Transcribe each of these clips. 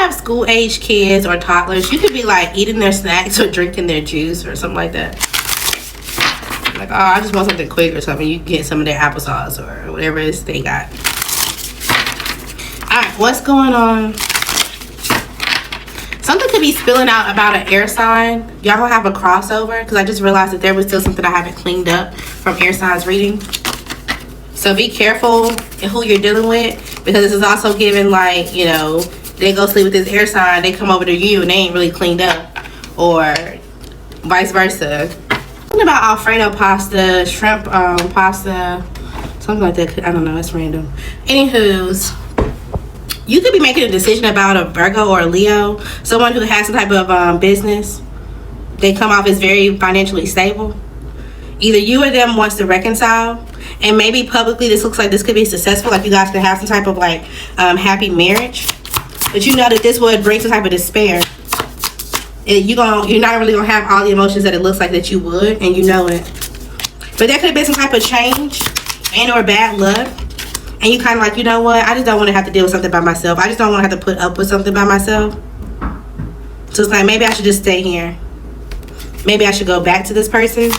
have school-age kids or toddlers, you could be like eating their snacks or drinking their juice or something like that. Like, oh, I just want something quick or something. You get some of their applesauce or whatever it is they got. Alright, what's going on? Something could be spilling out about an air sign. Y'all gonna have a crossover, because I just realized that there was still something I haven't cleaned up from air signs reading. So be careful in who you're dealing with, because this is also giving, like, you know, they go sleep with this air sign, they come over to you and they ain't really cleaned up, or vice versa. Something about Alfredo pasta, shrimp pasta, something like that. I don't know, it's random. Anywho's, you could be making a decision about a Virgo or a Leo, someone who has some type of business. They come off as very financially stable. Either you or them wants to reconcile, and maybe publicly this looks like this could be successful, like you guys can have some type of like happy marriage. But you know that this would bring some type of despair. You're not really gonna have all the emotions that it looks like that you would, and you know it. But there could have been some type of change and or bad luck. And you kind of like, you know what? I just don't want to have to deal with something by myself. I just don't want to have to put up with something by myself. So it's like, maybe I should just stay here. Maybe I should go back to this person.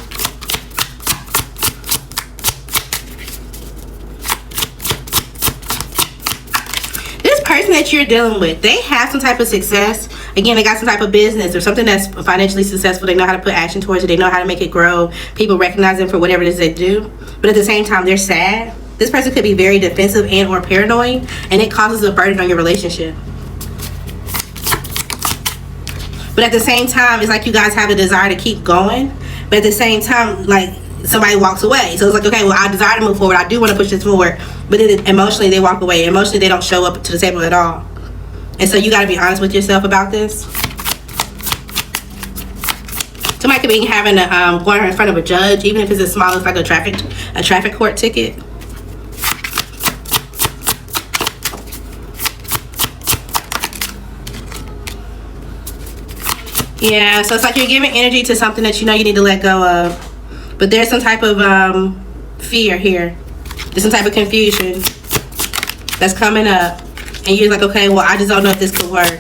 This person that you're dealing with, they have some type of success. Again, they got some type of business or something that's financially successful. They know how to put action towards it. They know how to make it grow. People recognize them for whatever it is they do. But at the same time, they're sad. This person could be very defensive and or paranoid, and it causes a burden on your relationship. But at the same time, it's like you guys have a desire to keep going, but at the same time, like, somebody walks away. So it's like, okay, well, I desire to move forward. I do want to push this forward, but then emotionally they walk away. Emotionally they don't show up to the table at all. And so you got to be honest with yourself about this. Somebody could be having a going in front of a judge, even if it's as small as like a traffic court ticket. Yeah, so it's like you're giving energy to something that you know you need to let go of. But there's some type of fear here. There's some type of confusion that's coming up. And you're like, okay, well, I just don't know if this could work.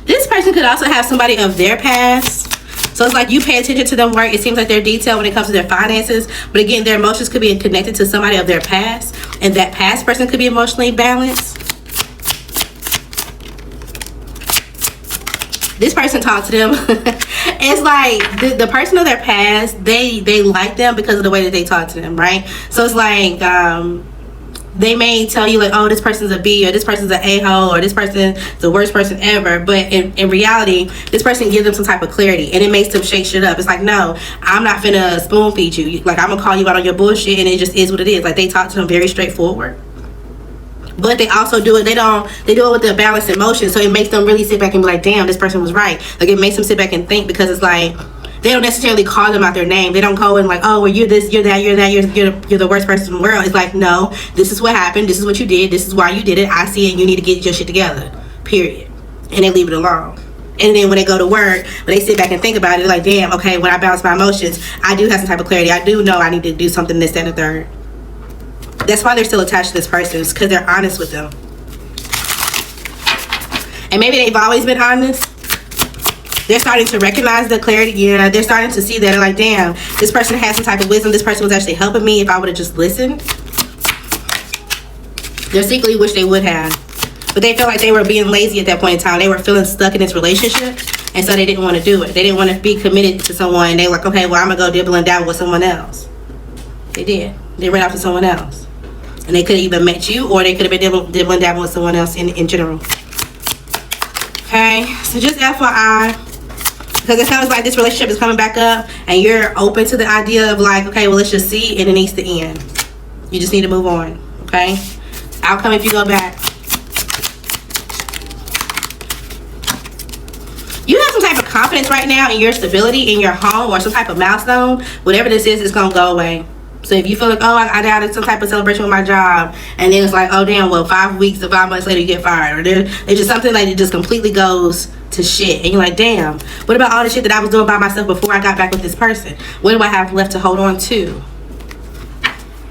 This person could also have somebody of their past. So it's like you pay attention to them work. It seems like they're detailed when it comes to their finances. But again, their emotions could be connected to somebody of their past. And that past person could be emotionally balanced. This person talked to them. It's like the person of their past, they like them because of the way that they talk to them, right? So it's like they may tell you like, oh, this person's a B, or this person's an a-hole, or this person's the worst person ever. But in reality, this person gives them some type of clarity, and it makes them shake shit up. It's like, no, I'm not finna spoon feed you. Like, I'm gonna call you out on your bullshit, and it just is what it is. Like, they talk to them very straightforward. But they also do it, they do it with a balanced emotion. So it makes them really sit back and be like, damn, this person was right. Like, it makes them sit back and think, because it's like, they don't necessarily call them out their name. They don't go in like, oh, well, you're this, you're that, you're that, you're the worst person in the world. It's like, no, this is what happened. This is what you did. This is why you did it. I see it, and you need to get your shit together, period. And they leave it alone. And then when they go to work, when they sit back and think about it, they're like, damn, okay, when I balance my emotions, I do have some type of clarity. I do know I need to do something, this, that, and the third. That's why they're still attached to this person, is because they're honest with them. And maybe they've always been honest. They're starting to recognize the clarity. Yeah, they're starting to see that. They're like, damn, this person has some type of wisdom. This person was actually helping me if I would have just listened. They secretly wish they would have. But they felt like they were being lazy at that point in time. They were feeling stuck in this relationship. And so they didn't want to do it. They didn't want to be committed to someone. They were like, okay, well, I'm going to go dibble and dabble with someone else. They did. They ran off to someone else. And they could have even met you, or they could have been dibble and dabble with someone else in general. Okay, so just FYI, because it sounds like this relationship is coming back up, and you're open to the idea of like, okay, well, let's just see, and it needs to end. You just need to move on, okay? Outcome if you go back. You have some type of confidence right now in your stability in your home, or some type of milestone. Whatever this is, it's going to go away. So if you feel like, oh, I doubted some type of celebration with my job, and then it's like, oh, damn, well, 5 weeks to 5 months later you get fired, or there's just something like it just completely goes to shit, and you're like, damn, what about all the shit that I was doing by myself before I got back with this person? What do I have left to hold on to?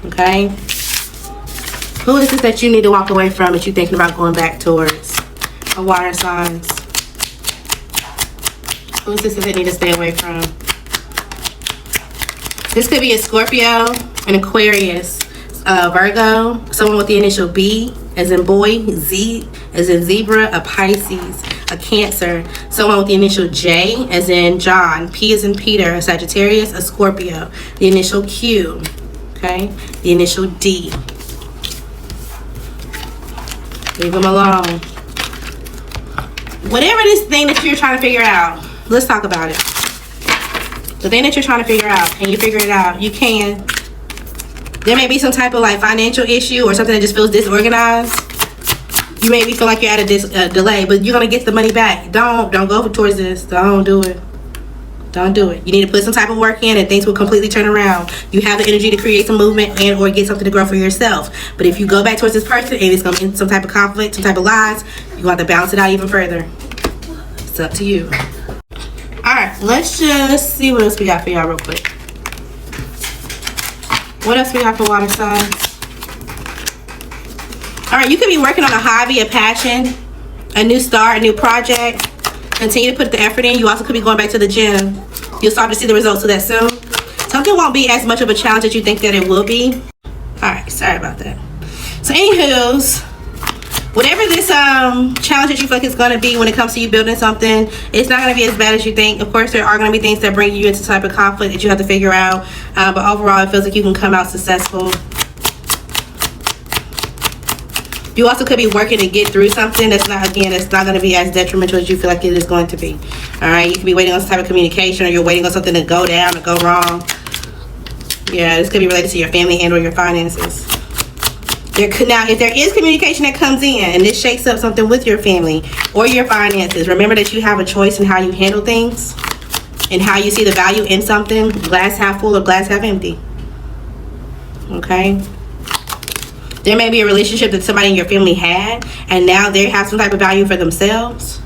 Okay. Who is this that you need to walk away from that you're thinking about going back towards? A water signs. Who is this that they need to stay away from? This could be a Scorpio, an Aquarius, Virgo, someone with the initial B as in boy, Z as in zebra, a Pisces, a Cancer, someone with the initial J as in John, P as in Peter, a Sagittarius, a Scorpio, the initial Q, okay, the initial D. Leave them alone. Whatever this thing that you're trying to figure out, let's talk about it. The thing that you're trying to figure out, can you figure it out? You can. There may be some type of like financial issue or something that just feels disorganized. You maybe feel like you're at a delay, but you're gonna get the money back. Don't go towards this. Don't do it. Don't do it. You need to put some type of work in and things will completely turn around. You have the energy to create some movement and or get something to grow for yourself. But if you go back towards this person and it's gonna end some type of conflict, some type of lies, you have to balance it out even further. It's up to you. Alright, let's just see what else we got for y'all real quick. What else we got for water signs? Alright, you could be working on a hobby, a passion, a new start, a new project. Continue to put the effort in. You also could be going back to the gym. You'll start to see the results of that soon. Something won't be as much of a challenge as you think that it will be. Alright, sorry about that. So anywho's, whatever this challenge that you feel like it's going to be when it comes to you building something, it's not going to be as bad as you think. Of course, there are going to be things that bring you into some type of conflict that you have to figure out. But overall, it feels like you can come out successful. You also could be working to get through something that's not, again, it's not going to be as detrimental as you feel like it is going to be. All right, you could be waiting on some type of communication, or you're waiting on something to go down or go wrong. Yeah, this could be related to your family and or your finances. Now, if there is communication that comes in and this shakes up something with your family or your finances, remember that you have a choice in how you handle things and how you see the value in something, glass half full or glass half empty. Okay? There may be a relationship that somebody in your family had, and now they have some type of value for themselves.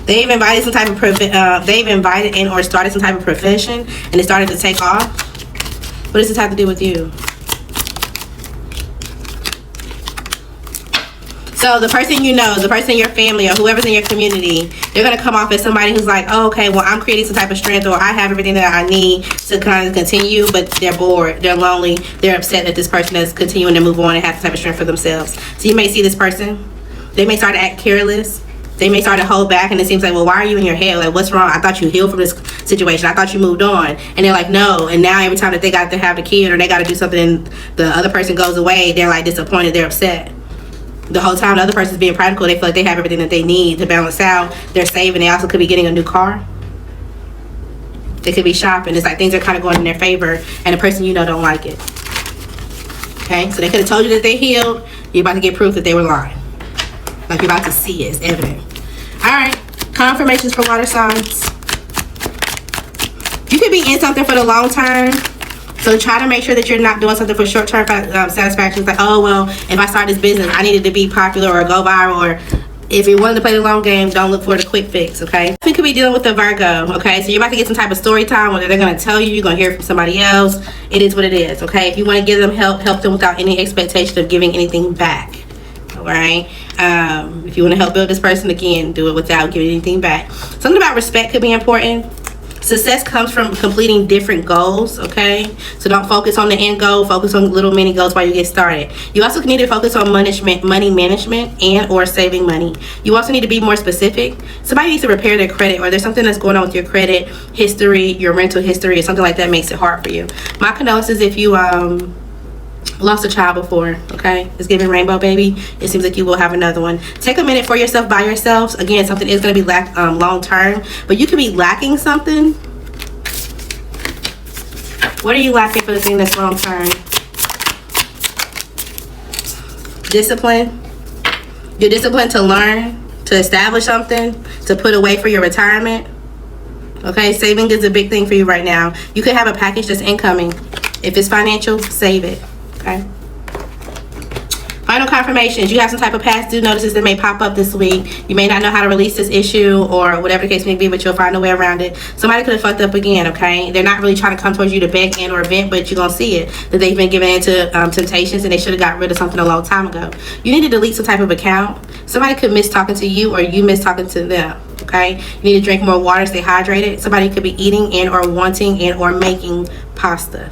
They've invited some type of they've invited in or started some type of profession, and it started to take off. What does this have to do with you? So the person you know, the person in your family, or whoever's in your community, they're going to come off as somebody who's like, oh, okay, well, I'm creating some type of strength, or I have everything that I need to kind of continue, but they're bored, they're lonely, they're upset that this person is continuing to move on and have some type of strength for themselves. So you may see this person, they may start to act careless, they may start to hold back, and it seems like, well, why are you in your head? Like, what's wrong? I thought you healed from this situation. I thought you moved on. And they're like, no. And now every time that they got to have a kid or they got to do something and the other person goes away, they're like disappointed, they're upset. The whole time the other person's being practical, they feel like they have everything that they need to balance out. They're saving. They also could be getting a new car. They could be shopping. It's like things are kind of going in their favor, and the person you know don't like it. Okay? So they could have told you that they healed. You're about to get proof that they were lying. Like you're about to see it. It's evident. Alright. Confirmations for water signs. You could be in something for the long term. So try to make sure that you're not doing something for short-term satisfaction. It's like, oh, well, if I start this business, I needed to be popular or go viral. Or if you're willing to play the long game, don't look for the quick fix, okay? You could be dealing with the Virgo, okay? So you're about to get some type of story time, whether they're going to tell you, you're going to hear from somebody else. It is what it is, okay? If you want to give them help, help them without any expectation of giving anything back, all right? If you want to help build this person, again, do it without giving anything back. Something about respect could be important. Success comes from completing different goals, okay? So don't focus on the end goal. Focus on little mini goals while you get started. You also need to focus on money management and or saving money. You also need to be more specific. Somebody needs to repair their credit, or there's something that's going on with your credit history, your rental history, or something like that makes it hard for you. My condolences if you lost a child before, okay? It's giving rainbow baby. It seems like you will have another one. Take a minute for yourself by yourselves. Again, something is going to be long term, but you could be lacking something. What are you lacking for the thing that's long term? Discipline. You're disciplined to learn, to establish something, to put away for your retirement. Okay, saving is a big thing for you right now. You could have a package that's incoming. If it's financial, save it. Okay. Final confirmations. You have some type of past due notices that may pop up this week. You may not know how to release this issue or whatever the case may be, but you'll find a way around it. Somebody could have fucked up again, okay? They're not really trying to come towards you to beg in or vent, but you're going to see it. That they've been given into temptations and they should have got rid of something a long time ago. You need to delete some type of account. Somebody could miss talking to you or you miss talking to them, okay? You need to drink more water, stay hydrated. Somebody could be eating and or wanting and or making pasta.